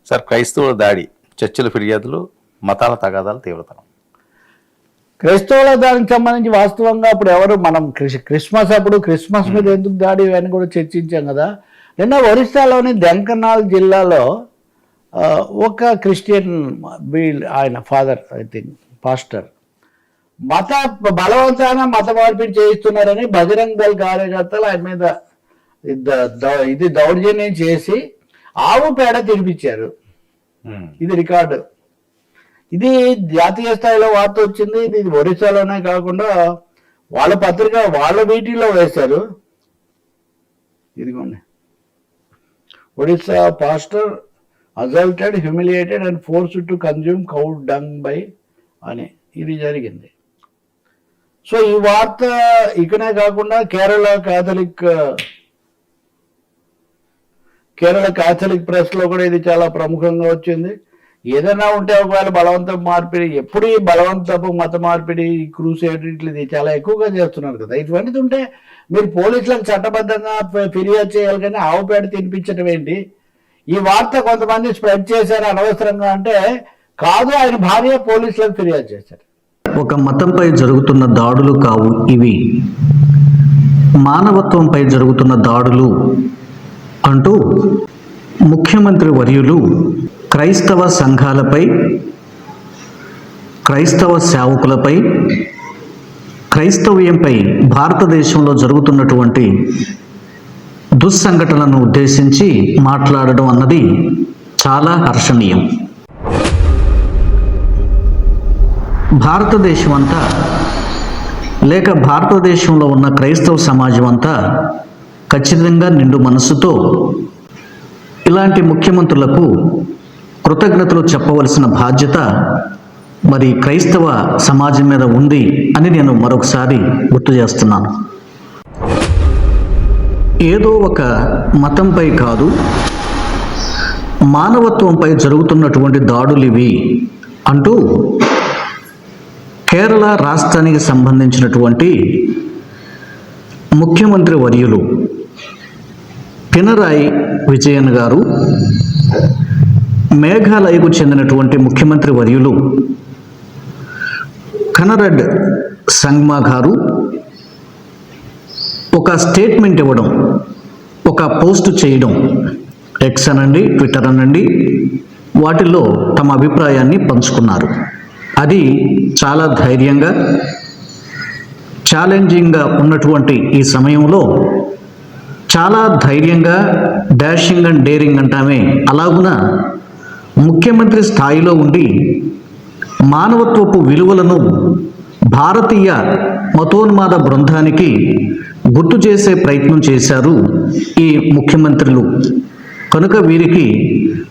Sir, క్రైస్తవుల దాడి, చర్చిల ఫిర్యాదులు, మతాల తగాదాల తీవ్రతరం. క్రైస్తవుల దానికి సంబంధించి వాస్తవంగా అప్పుడు ఎవరు మనం క్రిస్మస్ అప్పుడు క్రిస్మస్ మీద ఎందుకు దాడి అని కూడా చర్చించాం కదా. నిన్న ఒరిస్సాలోని ఢెంకనాల్ జిల్లాలో ఒక క్రిస్టియన్ ఆయన ఫాదర్ ఐ థింక్ పాస్టర్ బలవంతాన మత మార్పిడి చేయిస్తున్నారని బజరంగ్ దళ్ కార్యకర్తలు ఆయన మీద ఇది దౌర్జన్యం చేసి ఆవు పేడ తినిపించారు. ఇది రికార్డు. ఇది జాతీయ స్థాయిలో వార్త వచ్చింది. ఇది ఒరిస్సాలోనే కాకుండా వాళ్ళ పత్రిక వాళ్ళ వీటిలో వేశారు. ఇదిగోండి, Odisha pastor assaulted, humiliated and forced to consume cow dung by అని ఇది జరిగింది. సో ఈ వార్త ఇకనే కాకుండా కేరళ క్యాథలిక్ ప్రెస్లో కూడా ఇది చాలా ప్రముఖంగా వచ్చింది. ఏదైనా ఉంటే ఒకవేళ బలవంతపు మార్పిడి, ఎప్పుడు ఈ బలవంతపు మత మార్పిడి, క్రూసేడ్ ఇది చాలా ఎక్కువగా చేస్తున్నారు కదా. ఇటువంటిది ఉంటే మీరు పోలీసులకు చట్టబద్ధంగా ఫిర్యాదు చేయాలి, కానీ ఆవు పేడ తినిపించడం ఏంటి? ఈ వార్త కొంతమంది స్ప్రెడ్ చేశారు అనవసరంగా అంటే కాదు, ఆయన భార్య పోలీసులకు ఫిర్యాదు చేశారు. ఒక మతంపై జరుగుతున్న దాడులు కావు ఇవి, మానవత్వంపై జరుగుతున్న దాడులు అంటూ ముఖ్యమంత్రి వర్యులు క్రైస్తవ సంఘాలపై, క్రైస్తవ సేవకులపై, క్రైస్తవ్యంపై భారతదేశంలో జరుగుతున్నటువంటి దుస్సంఘటనలను ఉద్దేశించి మాట్లాడడం అన్నది చాలా హర్షణీయం. భారతదేశం అంతా లేక భారతదేశంలో ఉన్న క్రైస్తవ సమాజం అంతా ఖచ్చితంగా నిండు మనస్సుతో ఇలాంటి ముఖ్యమంత్రులకు కృతజ్ఞతలు చెప్పవలసిన బాధ్యత మరి క్రైస్తవ సమాజం మీద ఉంది అని నేను మరొకసారి గుర్తు చేస్తున్నాను. ఏదో ఒక మతంపై కాదు, మానవత్వంపై జరుగుతున్నటువంటి దాడులు ఇవి అంటూ కేరళ రాష్ట్రానికి సంబంధించినటువంటి ముఖ్యమంత్రి వర్యులు పినరాయి విజయన్ గారు, మేఘాలయకు చెందినటువంటి ముఖ్యమంత్రి వర్యులు కనరడ్ సంగ్మా గారు ఒక స్టేట్మెంట్ ఇవ్వడం, ఒక పోస్ట్ చేయడం, ఎక్స్ అనండి, ట్విట్టర్ అనండి, వాటిల్లో తమ అభిప్రాయాన్ని పంచుకున్నారు. అది చాలా ధైర్యంగా, ఛాలెంజింగ్గా ఉన్నటువంటి ఈ సమయంలో చాలా ధైర్యంగా, డాషింగ్ అండ్ డేరింగ్ అంటామే అలాగున ముఖ్యమంత్రి స్థాయిలో ఉండి మానవత్వపు విలువలను భారతీయ మతోన్మాద బృందానికి గుర్తు చేసే ప్రయత్నం చేశారు ఈ ముఖ్యమంత్రులు. కనుక వీరికి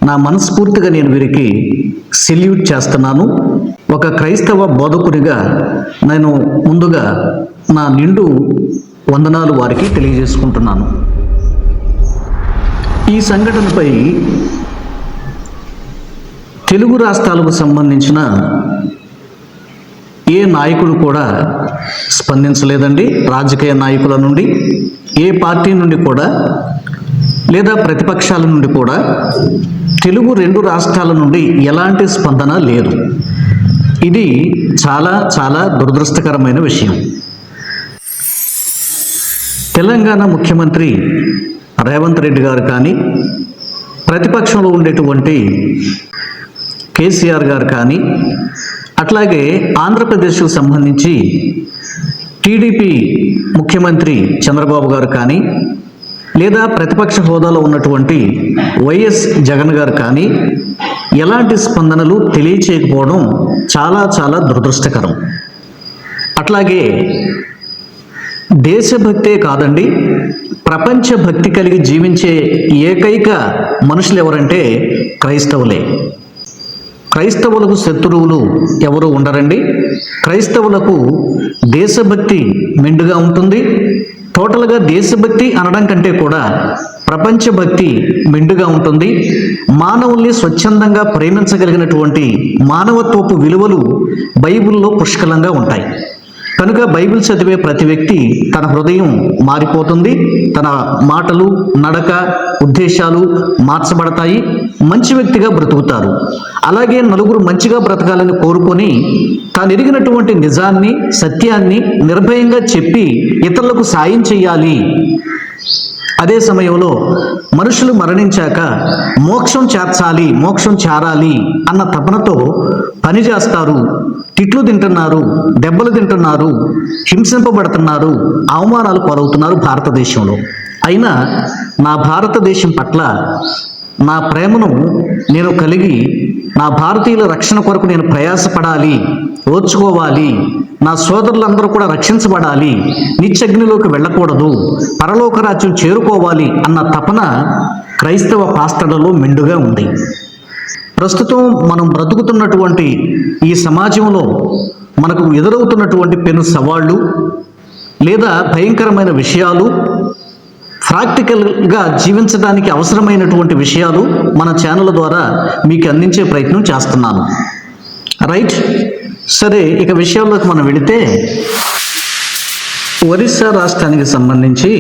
నా మనస్ఫూర్తిగా నేను వీరికి సెల్యూట్ చేస్తున్నాను. ఒక క్రైస్తవ బోధకుడిగా నేను ముందుగా నా నిండు వందనాలు వారికి తెలియజేసుకుంటున్నాను. ఈ సంఘటనపై తెలుగు రాష్ట్రాలకు సంబంధించిన ఏ నాయకుడు కూడా స్పందించలేదండి. రాజకీయ నాయకుల నుండి, ఏ పార్టీ నుండి కూడా, లేదా ప్రతిపక్షాల నుండి కూడా తెలుగు రెండు రాష్ట్రాల నుండి ఎలాంటి స్పందన లేదు. ఇది చాలా చాలా దురదృష్టకరమైన విషయం. తెలంగాణ ముఖ్యమంత్రి రేవంత్ రెడ్డి గారు కానీ, ప్రతిపక్షంలో ఉండేటువంటి కేసీఆర్ గారు కానీ, అట్లాగే ఆంధ్రప్రదేశ్కు సంబంధించి టీడీపీ ముఖ్యమంత్రి చంద్రబాబు గారు కానీ, లేదా ప్రతిపక్ష హోదాలో ఉన్నటువంటి వైఎస్ జగన్ గారు కానీ ఎలాంటి స్పందనలు తెలియచేయకపోవడం చాలా చాలా దురదృష్టకరం. అట్లాగే దేశభక్తే కాదండి, ప్రపంచ భక్తి కలిగి జీవించే ఏకైక మనుషులు ఎవరంటే క్రైస్తవులే. క్రైస్తవులకు శత్రువులు ఎవరు ఉండరండి. క్రైస్తవులకు దేశభక్తి మెండుగా ఉంటుంది. టోటల్గా దేశభక్తి అనడం కంటే కూడా ప్రపంచ భక్తి మెండుగా ఉంటుంది. మానవుల్ని స్వచ్ఛందంగా ప్రేమించగలిగినటువంటి మానవత్వపు విలువలు బైబిల్లో పుష్కలంగా ఉంటాయి. కనుక బైబిల్ చదివే ప్రతి వ్యక్తి తన హృదయం మారిపోతుంది, తన మాటలు, నడక, ఉద్దేశాలు మార్చబడతాయి, మంచి వ్యక్తిగా బ్రతుకుతారు. అలాగే నలుగురు మంచిగా బ్రతకాలని కోరుకొని తాను ఎరిగినటువంటి నిజాన్ని, సత్యాన్ని నిర్భయంగా చెప్పి ఇతరులకు సాయం చేయాలి. అదే సమయంలో మనుషులు మరణించాక మోక్షం చేర్చాలి, మోక్షం చేరాలి అన్న తపనతో పనిచేస్తారు. తిట్లు తింటున్నారు, దెబ్బలు తింటున్నారు, హింసింపబడుతున్నారు, అవమానాలు పాలవుతున్నారు భారతదేశంలో. అయినా నా భారతదేశం పట్ల నా ప్రేమను నేను కలిగి నా భారతీయుల రక్షణ కొరకు నేను ప్రయాసపడాలి, ఓర్చుకోవాలి, నా సోదరులందరూ కూడా రక్షించబడాలి, నిత్యగ్నిలోకి వెళ్ళకూడదు, పరలోక రాజ్యం చేరుకోవాలి అన్న తపన క్రైస్తవ పాస్టర్లలో మెండుగా ఉంది. ప్రస్తుతం మనం బ్రతుకుతున్నటువంటి ఈ సమాజంలో మనకు ఎదురవుతున్నటువంటి పెను సవాళ్ళు లేదా భయంకరమైన విషయాలు, ప్రాక్టికల్గా జీవించడానికి అవసరమైనటువంటి విషయాలు మన ఛానల్ ద్వారా మీకు అందించే ప్రయత్నం చేస్తున్నాను. రైట్, సరే, ఇక విషయాల్లోకి మనం వెళితే ఒరిస్సా రాష్ట్రానికి సంబంధించి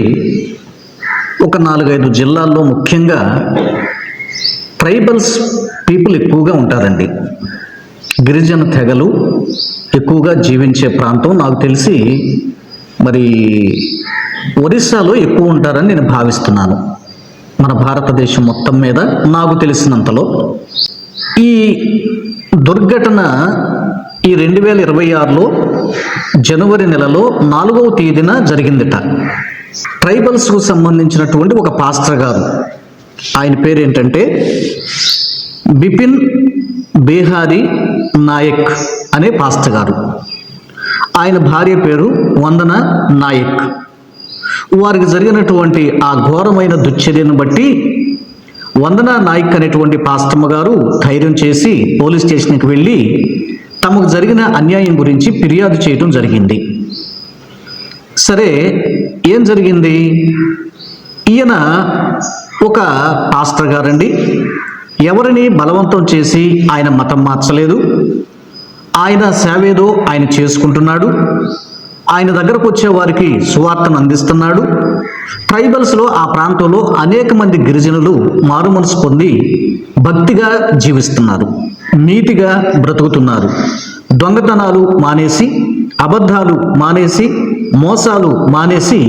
ఒక 4-5 జిల్లాల్లో ముఖ్యంగా ట్రైబల్స్ పీపుల్ ఎక్కువగా ఉంటారండి. గిరిజన తెగలు ఎక్కువగా జీవించే ప్రాంతం నాకు తెలిసి మరి ఒరిస్సాలో ఎక్కువ ఉంటారని నేను భావిస్తున్నాను. మన భారతదేశం మొత్తం మీద నాకు తెలిసినంతలో ఈ దుర్ఘటన ఈ 2026లో జనవరి నెలలో 4వ తేదీన జరిగిందిట. ట్రైబల్స్కు సంబంధించినటువంటి ఒక పాస్టర్ గారు, ఆయన పేరు ఏంటంటే బిపిన్ బీహారీ నాయక్ అనే పాస్టర్ గారు. ఆయన భార్య పేరు వందన నాయక్. వారికి జరిగినటువంటి ఆ ఘోరమైన దుశ్చర్యను బట్టి వందన నాయక్ అనేటువంటి పాస్టమ్మ గారు ధైర్యం చేసి పోలీస్ స్టేషన్కి వెళ్ళి తమకు జరిగిన అన్యాయం గురించి ఫిర్యాదు చేయడం జరిగింది. సరే, ఏం జరిగింది? ఈయన ఒక పాస్టర్ గారండి, ఎవరిని బలవంతం చేసి ఆయన మతం మార్చలేదు. ఆయన సేవేదో ఆయన చేసుకుంటున్నాడు. ఆయన దగ్గరకు వచ్చే వారికి సువార్తను అందిస్తున్నాడు. ట్రైబల్స్లో ఆ ప్రాంతంలో అనేక మంది గిరిజనులు మారు మనసు పొంది భక్తిగా జీవిస్తున్నారు, నీతిగా బ్రతుకుతున్నారు. దొంగతనాలు మానేసి, అబద్ధాలు మానేసి, మోసాలు మానేసి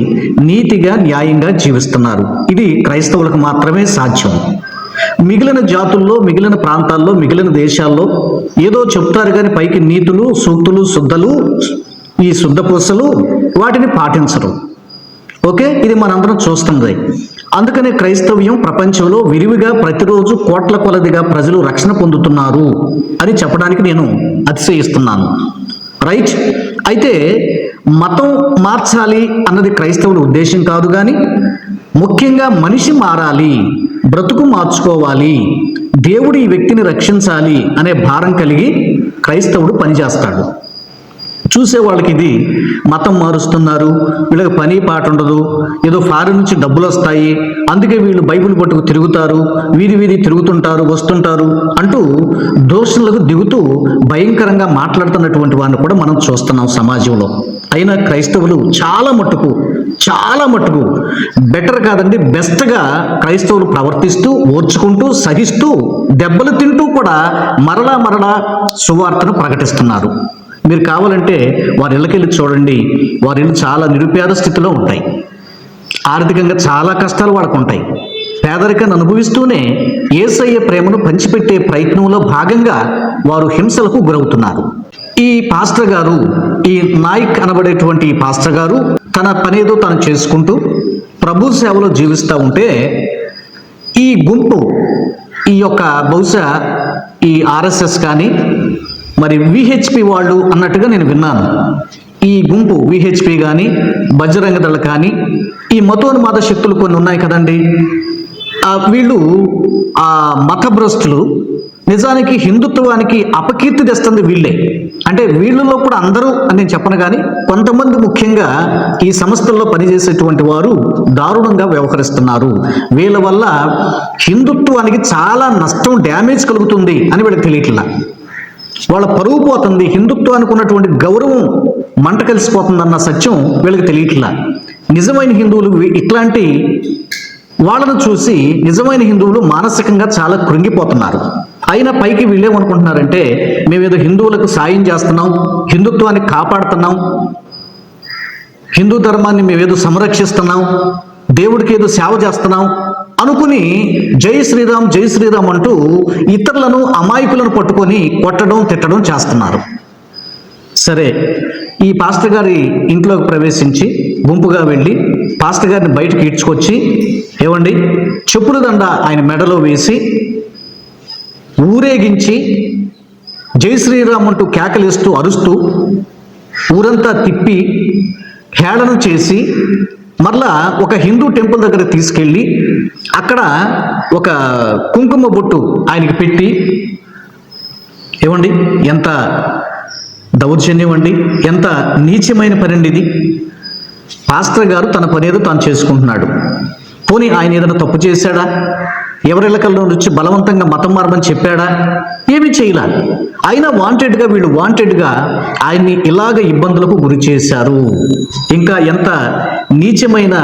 నీతిగా, న్యాయంగా జీవిస్తున్నారు. ఇది క్రైస్తవులకు మాత్రమే సాధ్యం. మిగిలిన జాతుల్లో, మిగిలిన ప్రాంతాల్లో, మిగిలిన దేశాల్లో ఏదో చెప్తారు కానీ పైకి నీతులు, సూక్తులు, శుద్ధలు, ఈ శుద్ధపూసలు వాటిని పాటించరు. ఓకే, ఇది మనందరం చూస్తుంది. అందుకనే క్రైస్తవ్యం ప్రపంచంలో విరివిగా ప్రతిరోజు కోట్ల కొలదిగా ప్రజలు రక్షణ పొందుతున్నారు అని చెప్పడానికి నేను అతిశయిస్తున్నాను. రైట్, అయితే మతం మార్చాలి అన్నది క్రైస్తవుల ఉద్దేశం కాదు, కానీ ముఖ్యంగా మనిషి మారాలి, బ్రతుకు మార్చుకోవాలి, దేవుడు ఈ వ్యక్తిని రక్షించాలి అనే భారం కలిగి క్రైస్తవుడు పనిచేస్తాడు. చూసే వాళ్ళకి ఇది మతం మారుస్తున్నారు, వీళ్ళకి పని పాట ఉండదు, ఏదో ఫారిన్ నుంచి డబ్బులు వస్తాయి, అందుకే వీళ్ళు బైబిల్ పట్టుకు తిరుగుతారు, వీధి వీధి తిరుగుతుంటారు, వస్తుంటారు అంటూ దోషులకు దిగుతూ భయంకరంగా మాట్లాడుతున్నటువంటి వారిని కూడా మనం చూస్తున్నాం సమాజంలో. అయినా క్రైస్తవులు చాలా మట్టుకు బెటర్ కాదండి, బెస్ట్గా క్రైస్తవులు ప్రవర్తిస్తూ, ఓర్చుకుంటూ, సహిస్తూ, దెబ్బలు తింటూ కూడా మరలా సువార్తను ప్రకటిస్తున్నారు. మీరు కావాలంటే వారి ఇళ్ళకెళ్ళి చూడండి, వారి ఇళ్ళు చాలా నిరుపేద స్థితిలో ఉంటాయి, ఆర్థికంగా చాలా కష్టాలు వాళ్ళకు ఉంటాయి. పేదరికాన్ని అనుభవిస్తూనే యేసయ్య ప్రేమను పంచిపెట్టే ప్రయత్నంలో భాగంగా వారు హింసలకు గురవుతున్నారు. ఈ పాస్టర్ గారు, ఈ నాయక్ అనబడేటువంటి ఈ పాస్టర్ గారు తన పనేదో తను చేసుకుంటూ ప్రభు సేవలో జీవిస్తూ ఉంటే ఈ గుంపు, ఈ యొక్క బహుశా ఈ ఆర్ఎస్ఎస్ కానీ మరి విహెచ్పి వాళ్ళు అన్నట్టుగా నేను విన్నాను. ఈ గుంపు విహెచ్పి కానీ, బజరంగ దళ కానీ, ఈ మతోన్మాద శక్తులు కొన్ని ఉన్నాయి కదండి, వీళ్ళు ఆ మతభ్రష్టులు. నిజానికి హిందుత్వానికి అపకీర్తి తెస్తుంది వీళ్ళే. అంటే వీళ్ళలో కూడా అందరూ అని నేను చెప్పను, కానీ కొంతమంది ముఖ్యంగా ఈ సంస్థల్లో పనిచేసేటువంటి వారు దారుణంగా వ్యవహరిస్తున్నారు. వీళ్ళ వల్ల హిందుత్వానికి చాలా నష్టం, డ్యామేజ్ కలుగుతుంది అని వీళ్ళకి తెలియట్లా. వాళ్ళ పరువు పోతుంది, హిందుత్వానికి ఉన్నటువంటి గౌరవం మంట కలిసిపోతుందన్న సత్యం వీళ్ళకి తెలియట్లా. నిజమైన హిందువులు ఇట్లాంటి వాళ్ళను చూసి నిజమైన హిందువులు మానసికంగా చాలా కృంగిపోతున్నారు. అయినా పైకి వీళ్ళేమనుకుంటున్నారంటే మేమేదో హిందువులకు సాయం చేస్తున్నాం, హిందుత్వాన్ని కాపాడుతున్నాం, హిందూ ధర్మాన్ని మేమేదో సంరక్షిస్తున్నాం, దేవుడికి ఏదో సేవ చేస్తున్నాం అనుకుని జై శ్రీరామ్ జై శ్రీరామ్ అంటూ ఇతరులను అమాయకులను పట్టుకొని కొట్టడం తిట్టడం చేస్తున్నారు. సరే, ఈ పాస్టర్ గారి ఇంట్లోకి ప్రవేశించి గుంపుగా వెళ్ళి పాస్టర్ గారిని బయటకు ఈడ్చుకొచ్చి ఏమండి చెప్పుల దండ ఆయన మెడలో వేసి ఊరేగించి జై శ్రీరామ్ అంటూ కేకలేస్తూ అరుస్తూ ఊరంతా తిప్పి హేళన చేసి మరలా ఒక హిందూ టెంపుల్ దగ్గర తీసుకెళ్ళి అక్కడ ఒక కుంకుమ బొట్టు ఆయనకి పెట్టి ఏమండి ఎంత దౌర్జన్యం అండి, ఎంత నీచమైన పని అండి ఇది. పాస్టర్ గారు తన పని ఏదో తాను చేసుకుంటున్నాడు. పోనీ ఆయన ఏదైనా తప్పు చేశాడా? ఎవరిళ్ళకల్లో వచ్చి బలవంతంగా మతం మారమని చెప్పాడా? ఏమీ చేయలే. అయినా వీళ్ళు వాంటెడ్గా ఆయన్ని ఇలాగ ఇబ్బందులకు గురి చేశారు. ఇంకా ఎంత నీచమైన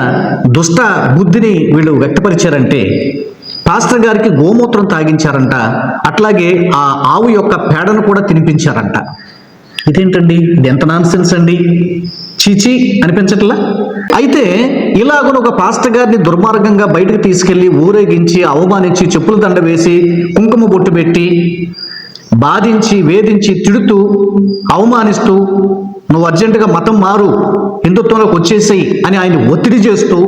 దుష్ట బుద్ధిని వీళ్ళు వ్యక్తపరిచారంటే పాస్టర్ గారికి గోమూత్రం తాగించారంట, అట్లాగే ఆ ఆవు యొక్క పేడను కూడా తినిపించారంట. ఇదేంటండి, ఇది ఎంత నాన్సెన్స్ అండి, చీచి అనిపించట్లా? అయితే ఇలాగను ఒక పాస్టర్ గారిని దుర్మార్గంగా బయటకు తీసుకెళ్లి ఊరేగించి అవమానించి చెప్పుల దండ వేసి కుంకుమ బొట్టు పెట్టి బాధించి వేధించి తిడుతూ అవమానిస్తూ నువ్వు అర్జెంటుగా మతం మారు, హిందుత్వంలోకి వచ్చేసేయి అని ఆయన ఒత్తిడి చేస్తూ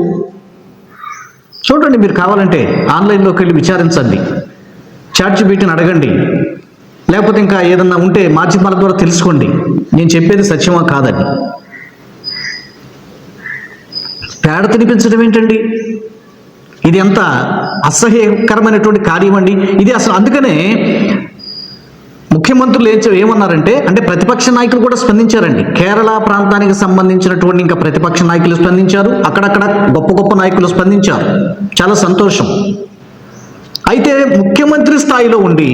చూడండి. మీరు కావాలంటే ఆన్లైన్లోకి వెళ్ళి విచారించండి, చాట్‌జీపీటీని అడగండి, లేకపోతే ఇంకా ఏదన్నా ఉంటే మాధ్యమాల ద్వారా తెలుసుకోండి నేను చెప్పేది సత్యమా కాదని. పేడ తినిపించడం ఏంటండి, ఇది ఎంత అసహ్యకరమైనటువంటి కార్యం అండి ఇది అసలు. అందుకనే ముఖ్యమంత్రులు ఏమన్నారంటే, అంటే ప్రతిపక్ష నాయకులు కూడా స్పందించారండి. కేరళ ప్రాంతానికి సంబంధించినటువంటి ఇంకా ప్రతిపక్ష నాయకులు స్పందించారు, అక్కడక్కడ గొప్ప గొప్ప నాయకులు స్పందించారు, చాలా సంతోషం. అయితే ముఖ్యమంత్రి స్థాయిలో ఉండి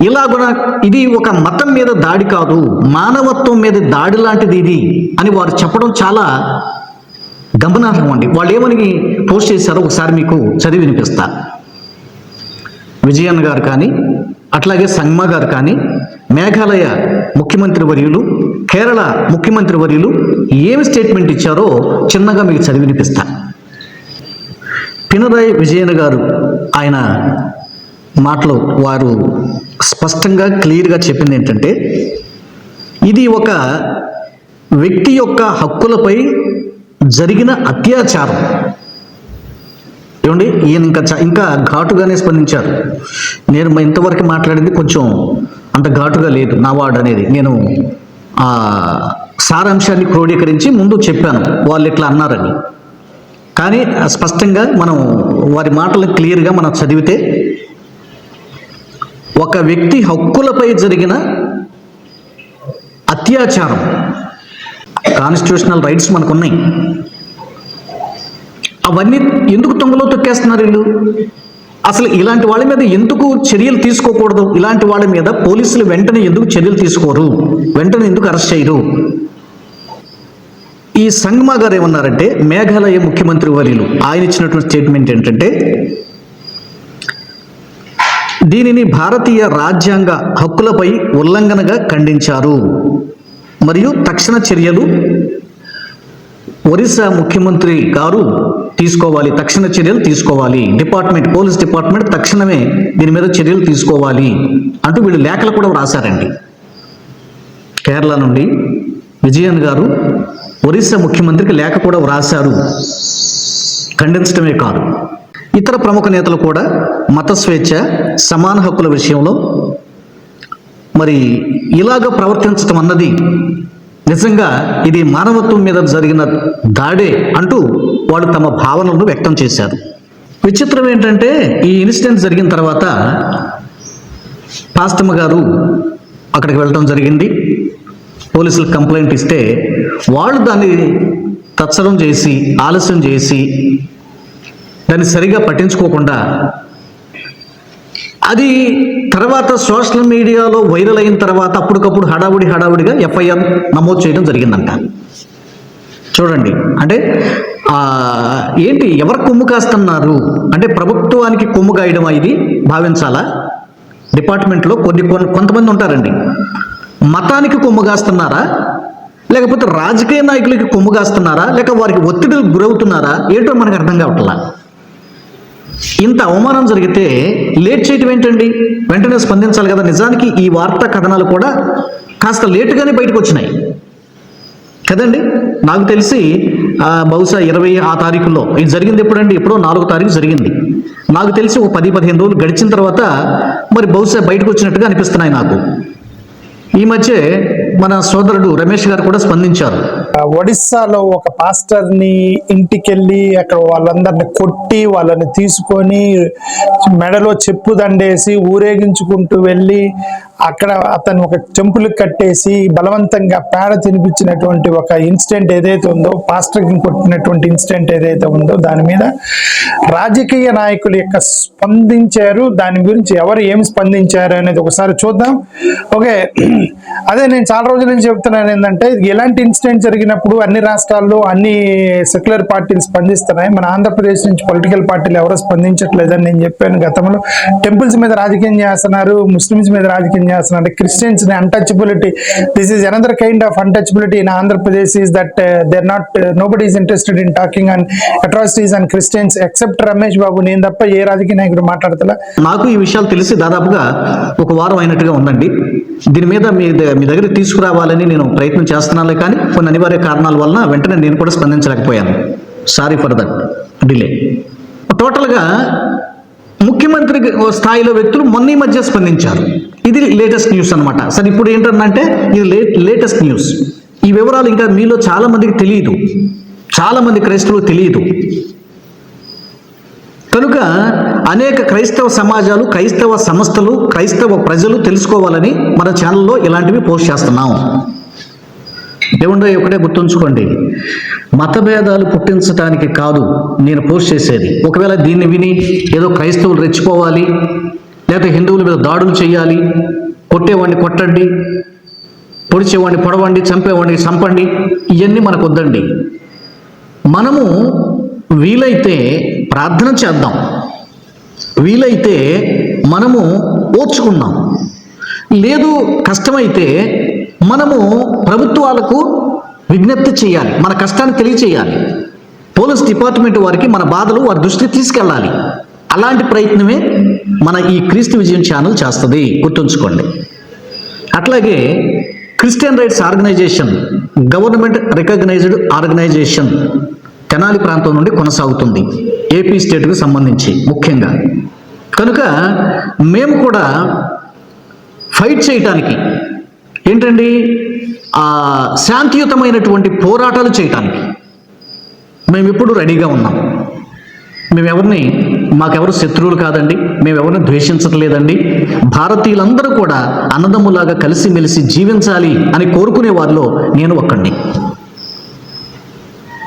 ఇలాగున ఇది ఒక మతం మీద దాడి కాదు, మానవత్వం మీద దాడి లాంటిది ఇది అని వారు చెప్పడం చాలా గమనార్హం అండి. వాళ్ళు ఏమని పోస్ట్ చేశారో ఒకసారి మీకు చదివి వినిపిస్తా. విజయన్ గారు కానీ, అట్లాగే సంగ్మా గారు కానీ, మేఘాలయ ముఖ్యమంత్రి వర్యులు, కేరళ ముఖ్యమంత్రి వర్యులు ఏమి స్టేట్మెంట్ ఇచ్చారో చిన్నగా మీకు చదివి వినిపిస్తా. పినరాయి విజయన్ గారు ఆయన మాటలో వారు స్పష్టంగా క్లియర్గా చెప్పింది ఏంటంటే, ఇది ఒక వ్యక్తి యొక్క హక్కులపై జరిగిన అత్యాచారం. ఏమండి, ఈయన ఇంకా ఘాటుగానే స్పందించారు. నేను ఇంతవరకు మాట్లాడింది కొంచెం అంత ఘాటుగా లేదు. నా వార్డు అనేది నేను సారాంశాన్ని క్రోడీకరించి ముందు చెప్పాను వాళ్ళు ఇట్లా అన్నారని. కానీ స్పష్టంగా మనం వారి మాటలు క్లియర్గా మనం చదివితే, ఒక వ్యక్తి హక్కులపై జరిగిన అత్యాచారం, కాన్స్టిట్యూషనల్ రైట్స్ మనకున్నాయి, అవన్నీ ఎందుకు తొంగలో తొక్కేస్తున్నారు వీళ్ళు? అసలు ఇలాంటి వాళ్ళ మీద ఎందుకు చర్యలు తీసుకోకూడదు? ఇలాంటి వాళ్ళ మీద పోలీసులు వెంటనే ఎందుకు చర్యలు తీసుకోరు? వెంటనే ఎందుకు అరెస్ట్ చేయరు? ఈ సంగ్మా గారు ఏమన్నారంటే, మేఘాలయ ముఖ్యమంత్రి వర్యులు ఆయన ఇచ్చినటువంటి స్టేట్మెంట్ ఏంటంటే, దీనిని భారతీయ రాజ్యాంగ హక్కులపై ఉల్లంఘనగా ఖండించారు మరియు తక్షణ చర్యలు ఒరిస్సా ముఖ్యమంత్రి గారు తీసుకోవాలి, తక్షణ చర్యలు తీసుకోవాలి, పోలీస్ డిపార్ట్మెంట్ తక్షణమే దీని మీద చర్యలు తీసుకోవాలి అంటూ వీళ్ళు లేఖలు కూడా రాశారండి. కేరళ నుండి విజయన్ గారు ఒరిస్సా ముఖ్యమంత్రికి లేఖ కూడా వ్రాశారు. ఖండించడమే కాదు, ఇతర ప్రముఖ నేతలు కూడా మత స్వేచ్ఛ, సమాన హక్కుల విషయంలో మరి ఇలాగ ప్రవర్తించటం అన్నది నిజంగా ఇది మానవత్వం మీద జరిగిన దాడే అంటూ వాళ్ళు తమ భావనలను వ్యక్తం చేశారు. విచిత్రం ఏంటంటే, ఈ ఇన్సిడెంట్ జరిగిన తర్వాత పాస్టమ్మ గారు అక్కడికి వెళ్ళడం జరిగింది. పోలీసులకు కంప్లైంట్ ఇస్తే వాళ్ళు దాన్ని తత్సరం చేసి ఆలస్యం చేసి దాన్ని సరిగా పట్టించుకోకుండా అది తర్వాత సోషల్ మీడియాలో వైరల్ అయిన తర్వాత అప్పటికప్పుడు హడావుడిగా ఎఫ్ఐఆర్ నమోదు చేయడం జరిగిందంట. చూడండి, అంటే ఏంటి, ఎవరు కొమ్ము కాస్తున్నారు అంటే ప్రభుత్వానికి కొమ్ము కాయడం ఇది భావించాలా? డిపార్ట్మెంట్లో కొంతమంది ఉంటారండి, మతానికి కొమ్ము కాస్తున్నారా, లేకపోతే రాజకీయ నాయకులకి కొమ్ము కాస్తున్నారా, లేక వారికి ఒత్తిడికి గురవుతున్నారా, ఏంటో మనకు అర్థం కావట్లా. ఇంత అవమానం జరిగితే లేట్ చేయటం ఏంటండి? వెంటనే స్పందించాలి కదా. నిజానికి ఈ వార్తా కథనాలు కూడా కాస్త లేటుగానే బయటకు వచ్చినాయి కదండి. నాకు తెలిసి బహుశా 20 ఆ తారీఖుల్లో ఇది జరిగింది. ఎప్పుడండి? ఎప్పుడో 4వ తారీఖు జరిగింది. నాకు తెలిసి ఒక 10-15 రోజులు గడిచిన తర్వాత మరి బహుశా బయటకు వచ్చినట్టుగా అనిపిస్తున్నాయి నాకు. ఈ మధ్య మన సోదరుడు రమేష్ గారు కూడా స్పందించారు. ఒడిస్సాలో ఒక పాస్టర్ని ఇంటికెళ్ళి అక్కడ వాళ్ళందరిని కొట్టి వాళ్ళని తీసుకొని మెడలో చెప్పు దండేసి ఊరేగించుకుంటూ వెళ్ళి అక్కడ అతను ఒక టెంపుల్ కట్టేసి బలవంతంగా పేడ తినిపించినటువంటి ఒక ఇన్సిడెంట్ ఏదైతే ఉందో, పాస్టర్ని కొట్టినటువంటి ఇన్సిడెంట్ ఏదైతే ఉందో, దాని మీద రాజకీయ నాయకులు యొక్క స్పందించారు. దాని గురించి ఎవరు ఏమి స్పందించారు అనేది ఒకసారి చూద్దాం. ఓకే, అదే నేను చాలా రోజుల నుంచి చెప్తున్నాను ఏంటంటే, ఎలాంటి ఇన్సిడెంట్ జరిగినప్పుడు అన్ని రాష్ట్రాల్లో అన్ని సెక్యులర్ పార్టీలు స్పందిస్తున్నాయి, మన ఆంధ్రప్రదేశ్ నుంచి పొలిటికల్ పార్టీలు ఎవరో స్పందించట్లేదని నేను చెప్పాను గతంలో. టెంపుల్స్ మీద రాజకీయం చేస్తున్నారు, ముస్లిమ్స్ మీద రాజకీయం చేస్తున్నారు, క్రిస్టియన్స్ ని untouchability. This is another kind of untouchability in Andhra Pradesh is that there not nobody is interested in talking on atrocities and Christians except Ramesh Babu. నేను తప్ప ఏ రాజకీయ నాయకుడు మాట్లాడతలా. నాకు ఈ విషయాలు తెలిసి దాదాపుగా ఒక వారం అయినట్టుగా ఉందండి. దీని మీద మీ దగ్గర తీసుకురావాలని నేను ప్రయత్నం చేస్తున్నాను, కానీ కొన్ని అనివార్య కారణాల వలన వెంటనే నేను కూడా స్పందించలేకపోయాను. Sorry for that delay. టోటల్గా ముఖ్యమంత్రి స్థాయిలో వ్యక్తులు మొన్న ఈ మధ్య స్పందించారు. ఇది లేటెస్ట్ న్యూస్ అనమాట. సరే, ఇప్పుడు ఏంటంటే ఇది లేటెస్ట్ న్యూస్. ఈ వివరాలు ఇంకా మీలో చాలా మందికి తెలియదు, చాలా మంది క్రైస్తవులకు తెలియదు. కనుక అనేక క్రైస్తవ సమాజాలు, క్రైస్తవ సంస్థలు, క్రైస్తవ ప్రజలు తెలుసుకోవాలని మన ఛానల్లో ఇలాంటివి పోస్ట్ చేస్తున్నాం. ఏముండో ఒకటే గుర్తుంచుకోండి, మతభేదాలు పుట్టించడానికి కాదు నేను పోస్ట్ చేసేది. ఒకవేళ దీన్ని విని ఏదో క్రైస్తవులు రెచ్చిపోవాలి, లేదా హిందువుల మీద దాడులు చేయాలి, కొట్టేవాడిని కొట్టండి, పొడిచేవాడిని పొడవండి, చంపేవాడిని చంపండి, ఇవన్నీ మనకు వద్దండి. మనము వీలైతే ప్రార్థన చేద్దాం, వీలైతే మనము ఓర్చుకుందాం, లేదు కష్టమైతే మనము ప్రభుత్వాలకు విజ్ఞప్తి చేయాలి, మన కష్టాన్ని తెలియచేయాలి. పోలీస్ డిపార్ట్మెంట్ వారికి మన బాధలు వారి దృష్టికి తీసుకెళ్ళాలి. అలాంటి ప్రయత్నమే మన ఈ క్రీస్తు విజయం ఛానల్ చేస్తుంది, గుర్తుంచుకోండి. అట్లాగే Christian rights organisation government recognised organisation Tenali ప్రాంతం నుండి కొనసాగుతుంది, ఏపీ స్టేట్కు సంబంధించి ముఖ్యంగా. కనుక మేము కూడా ఫైట్ చేయటానికి ఏంటండి, శాంతియుతమైనటువంటి పోరాటాలు చేయటానికి మేము ఎప్పుడు రెడీగా ఉన్నాం. మాకెవరు శత్రువులు కాదండి, మేమెవరిని ద్వేషించట్లేదండి. భారతీయులందరూ కూడా అన్నదమ్ములాగా కలిసిమెలిసి జీవించాలి అని కోరుకునే వారిలో నేను ఒక్కడిని.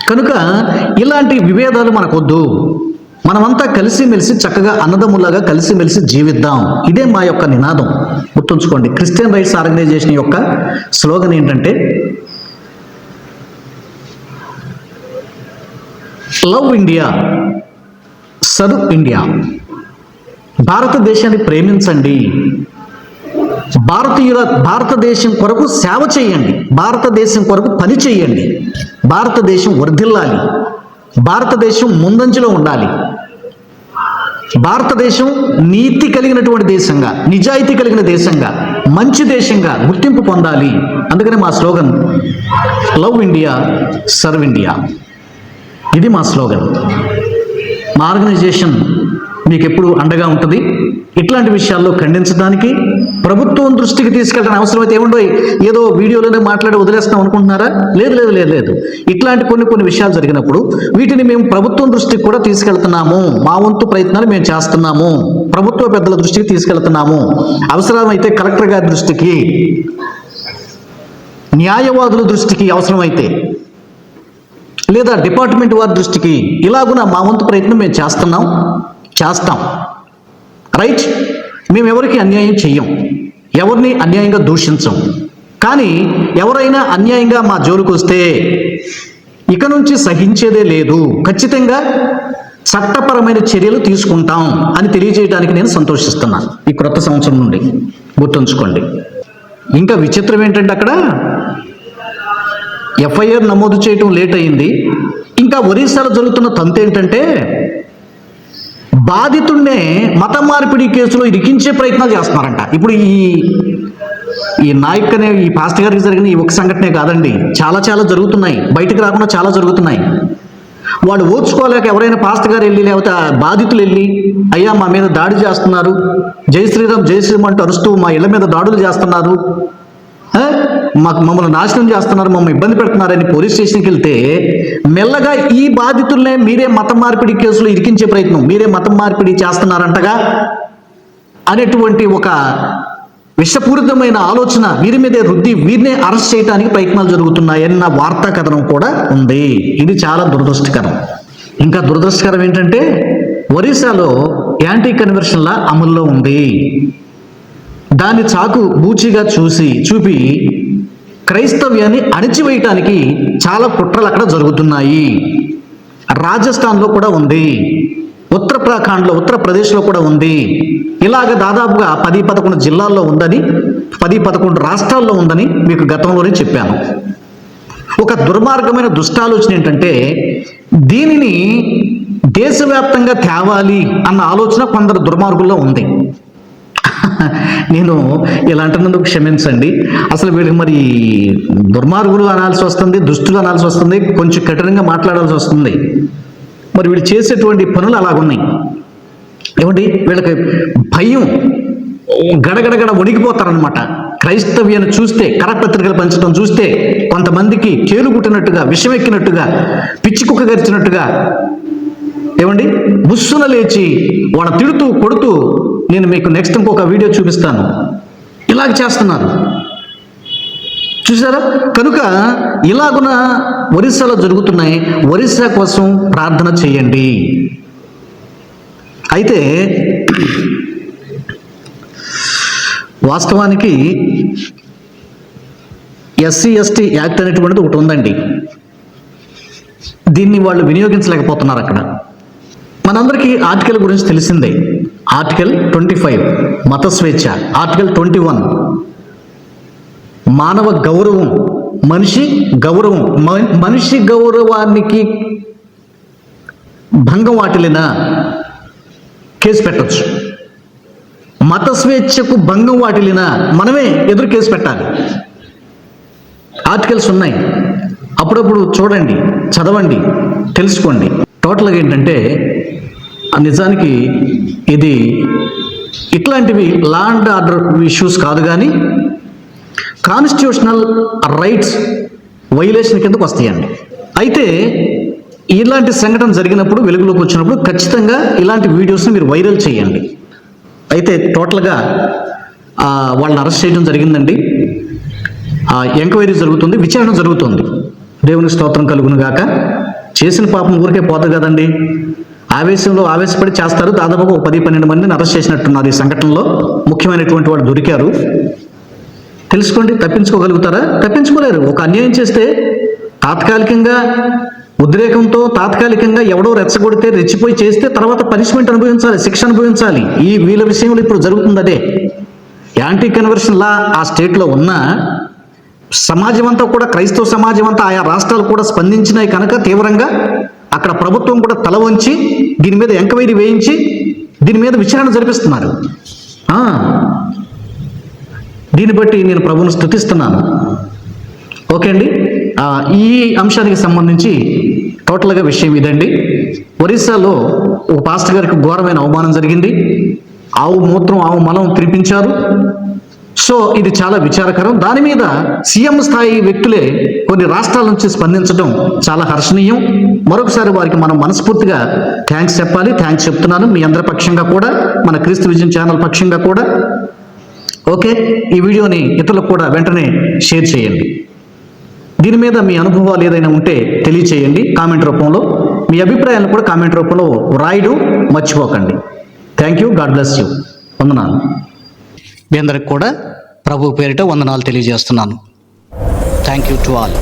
కనుక ఇలాంటి విభేదాలు మనకొద్దు, మనమంతా కలిసిమెలిసి చక్కగా అన్నదమ్ములాగా కలిసిమెలిసి జీవిద్దాం. ఇదే మా యొక్క నినాదం, గుర్తుంచుకోండి. క్రిస్టియన్ రైట్స్ ఆర్గనైజేషన్ యొక్క స్లోగన్ ఏంటంటే లవ్ ఇండియా, సర్వ్ ఇండియా. భారతదేశాన్ని ప్రేమించండి, భారతదేశం కొరకు సేవ చేయండి, భారతదేశం కొరకు పని చేయండి, భారతదేశం వర్ధిల్లాలి, భారతదేశం ముందంజలో ఉండాలి, భారతదేశం నీతి కలిగినటువంటి దేశంగా, నిజాయితీ కలిగిన దేశంగా, మంచి దేశంగా గుర్తింపు పొందాలి. అందుకని మా slogan love India, serve India. ఇది మా స్లోగన్. మా ఆర్గనైజేషన్ మీకు ఎప్పుడు అండగా ఉంటుంది. ఇట్లాంటి విషయాల్లో ఖండించడానికి, ప్రభుత్వం దృష్టికి తీసుకెళ్ళడానికి అవసరమైతే ఏముండో ఏదో వీడియోలోనే మాట్లాడి వదిలేస్తాం అనుకుంటున్నారా? లేదు. ఇట్లాంటి కొన్ని విషయాలు జరిగినప్పుడు వీటిని మేము ప్రభుత్వం దృష్టికి కూడా తీసుకెళ్తున్నాము. మా వంతు ప్రయత్నాలు మేము చేస్తున్నాము, ప్రభుత్వ పెద్దల దృష్టికి తీసుకెళ్తున్నాము. అవసరమైతే కలెక్టర్ గారి దృష్టికి, న్యాయవాదుల దృష్టికి అవసరమైతే, లేదా డిపార్ట్మెంట్ వారి దృష్టికి, ఇలాగున మా వంతు ప్రయత్నం మేము చేస్తాం. రైట్. మేము ఎవరికి అన్యాయం చెయ్యం, ఎవరిని అన్యాయంగా దూషించం. కానీ ఎవరైనా అన్యాయంగా మా జోలికి వస్తే ఇక నుంచి సహించేదే లేదు, ఖచ్చితంగా చట్టపరమైన చర్యలు తీసుకుంటాం అని తెలియజేయడానికి నేను సంతోషిస్తున్నాను ఈ క్రొత్త సంవత్సరం నుండి. గుర్తుంచుకోండి. ఇంకా విచిత్రం ఏంటంటే అక్కడ ఎఫ్ఐఆర్ నమోదు చేయటం లేట్ అయింది. ఇంకా ఒరిస్సాలో జరుగుతున్న తంతు ఏంటంటే బాధితుడినే మత మార్పిడి కేసులో ఇరికించే ప్రయత్నాలు చేస్తున్నారంట. ఇప్పుడు ఈ నాయక్ అనే ఈ పాస్టర్ గారికి జరిగిన ఈ ఒక సంఘటనే కాదండి, చాలా చాలా జరుగుతున్నాయి, బయటకు రాకుండా చాలా జరుగుతున్నాయి. వాళ్ళు ఓర్చుకోలేక ఎవరైనా పాస్టర్ గారు వెళ్ళి లేకపోతే బాధితులు వెళ్ళి, అయ్యా మా మీద దాడి చేస్తున్నారు, జై శ్రీరామ్ జై శ్రీరామ్ అంటూ అరుస్తూ మా ఇళ్ల మీద దాడులు చేస్తున్నారు, మమ్మల్ని నాశనం చేస్తున్నారు, మమ్మల్ని ఇబ్బంది పెడుతున్నారని పోలీస్ స్టేషన్కి వెళ్తే మెల్లగా ఈ బాధితులనే మీరే మతం మార్పిడి కేసులో ఇరికించే ప్రయత్నం, మీరే మతం మార్పిడి చేస్తున్నారంటగా అనేటువంటి ఒక విషపూరితమైన ఆలోచన వీరి మీదే రుద్ది వీరినే అరెస్ట్ చేయడానికి ప్రయత్నాలు జరుగుతున్నాయన్న వార్తా కథనం కూడా ఉంది. ఇది చాలా దురదృష్టకరం. ఇంకా దురదృష్టకరం ఏంటంటే ఒరిస్సాలో యాంటీ కన్వర్షన్ లా అమల్లో ఉంది. దాన్ని చాకు బూచిగా చూపి క్రైస్తవ్యాన్ని అణిచివేయటానికి చాలా కుట్రలు అక్కడ జరుగుతున్నాయి. రాజస్థాన్లో కూడా ఉంది, ఉత్తరప్రదేశ్లో కూడా ఉంది. ఇలాగ దాదాపుగా 10-11 జిల్లాల్లో ఉందని, 10-11 రాష్ట్రాల్లో ఉందని మీకు గతంలోనే చెప్పాను. ఒక దుర్మార్గమైన దుష్టాలోచన ఏంటంటే దీనిని దేశవ్యాప్తంగా తేవాలి అన్న ఆలోచన కొందరు దుర్మార్గుల్లో ఉంది. నేను ఇలా అంటున్నందుకు క్షమించండి. అసలు వీళ్ళకి మరి దుర్మార్గులు అనాల్సి వస్తుంది, దుష్టులు అనాల్సి వస్తుంది, కొంచెం కఠినంగా మాట్లాడాల్సి వస్తుంది. మరి వీళ్ళు చేసేటువంటి పనులు అలాగున్నాయి. ఏమండి, వీళ్ళకి భయం, గడగడగడ వణికిపోతారనమాట. క్రైస్తవ్యాన్ని చూస్తే, కరపత్రికలు పంచడం చూస్తే కొంతమందికి చేలు కుట్టినట్టుగా, విషం ఎక్కినట్టుగా, పిచ్చి కుక్క గరిచినట్టుగా ఏమండి బుస్సున లేచి వాళ్ళ తిడుతూ కొడుతూ, నేను మీకు నెక్స్ట్ ఇంకొక వీడియో చూపిస్తాను, ఇలాగ చేస్తున్నారు చూసారా. కనుక ఇలాగున ఒరిస్సాలో జరుగుతున్నాయి. ఒరిస్సా కోసం ప్రార్థన చేయండి. అయితే వాస్తవానికి SC/ST యాక్ట్ అనేటువంటిది ఒకటి ఉందండి. దీన్ని వాళ్ళు వినియోగించలేకపోతున్నారు అక్కడ. మనందరికీ ఆర్టికల్ గురించి తెలిసిందే. ఆర్టికల్ 25 మత స్వేచ్ఛ, ఆర్టికల్ 21 మానవ గౌరవం, మనిషి గౌరవం, మనిషి గౌరవానికి భంగం వాటిల్లిన కేసు పెట్టచ్చు. మత స్వేచ్ఛకు భంగం వాటిల్లిన మనమే ఎదురు కేసు పెట్టాలి. ఆర్టికల్స్ ఉన్నాయి, అప్పుడప్పుడు చూడండి, చదవండి, తెలుసుకోండి. టోటల్గా ఏంటంటే నిజానికి ఇది ఇట్లాంటివి లా అండ్ ఆర్డర్ ఇష్యూస్ కాదు, కానీ కాన్స్టిట్యూషనల్ రైట్స్ వైలేషన్ కిందకు వస్తాయండి. అయితే ఇలాంటి సంఘటన జరిగినప్పుడు, వెలుగులోకి వచ్చినప్పుడు ఖచ్చితంగా ఇలాంటి వీడియోస్ని మీరు వైరల్ చేయండి. అయితే టోటల్గా వాళ్ళని అరెస్ట్ చేయడం జరిగిందండి. ఎంక్వైరీ జరుగుతుంది, విచారణ జరుగుతుంది. దేవుని స్తోత్రం కలుగును గాక. చేసిన పాపం ఊరికే పోదు కదండి. ఆవేశంలో ఆవేశపడి చేస్తారు. దాదాపుగా 10-12 మందిని అరెస్ట్ చేసినట్టున్నారు ఈ సంఘటనలో. ముఖ్యమైనటువంటి వాళ్ళు దొరికారు. తెలుసుకోండి. తప్పించుకోగలుగుతారా? తప్పించుకోలేరు. ఒక అన్యాయం చేస్తే తాత్కాలికంగా ఉద్రేకంతో తాత్కాలికంగా ఎవడో రెచ్చగొడితే, రెచ్చిపోయి చేస్తే తర్వాత పనిష్మెంట్ అనుభవించాలి, శిక్ష అనుభవించాలి. వీళ్ళ విషయంలో ఇప్పుడు జరుగుతుంది అదే. యాంటీ కన్వర్షన్ లా ఆ స్టేట్లో ఉన్న సమాజం అంతా కూడా, క్రైస్తవ సమాజం అంతా, ఆయా రాష్ట్రాలు కూడా స్పందించినాయి కనుక తీవ్రంగా అక్కడ ప్రభుత్వం కూడా తల వంచి దీని మీద ఎంక్వైరీ వేయించి దీని మీద విచారణ జరిపిస్తున్నారు. దీన్ని బట్టి నేను ప్రభువును స్తుతిస్తున్నాను. ఓకే అండి. ఈ అంశానికి సంబంధించి టోటల్గా విషయం ఇదండి. ఒరిస్సాలో ఒక పాస్టర్ గారికి ఘోరమైన అవమానం జరిగింది. ఆవు మూత్రం, ఆవు మలం తినిపించారు. సో ఇది చాలా విచారకరం. దాని మీద సీఎం స్థాయి వ్యక్తులే కొన్ని రాష్ట్రాల నుంచి స్పందించడం చాలా హర్షణీయం. మరొకసారి వారికి మనం మనస్ఫూర్తిగా థ్యాంక్స్ చెప్పాలి. థ్యాంక్స్ చెప్తున్నాను మీ అందరి పక్షంగా కూడా, మన క్రీస్తు విజన్ ఛానల్ పక్షంగా కూడా. ఓకే, ఈ వీడియోని ఇతరులకు కూడా వెంటనే షేర్ చేయండి. దీని మీద మీ అనుభవాలు ఏదైనా ఉంటే తెలియచేయండి కామెంట్ రూపంలో. మీ అభిప్రాయాలను కూడా కామెంట్ రూపంలో రాయడం మర్చిపోకండి. Thank you. God bless you. వందనాలు. మీ అందరికి కూడా ప్రభు పేరిట వందనాలు తెలియజేస్తున్నాను. Thank you to all.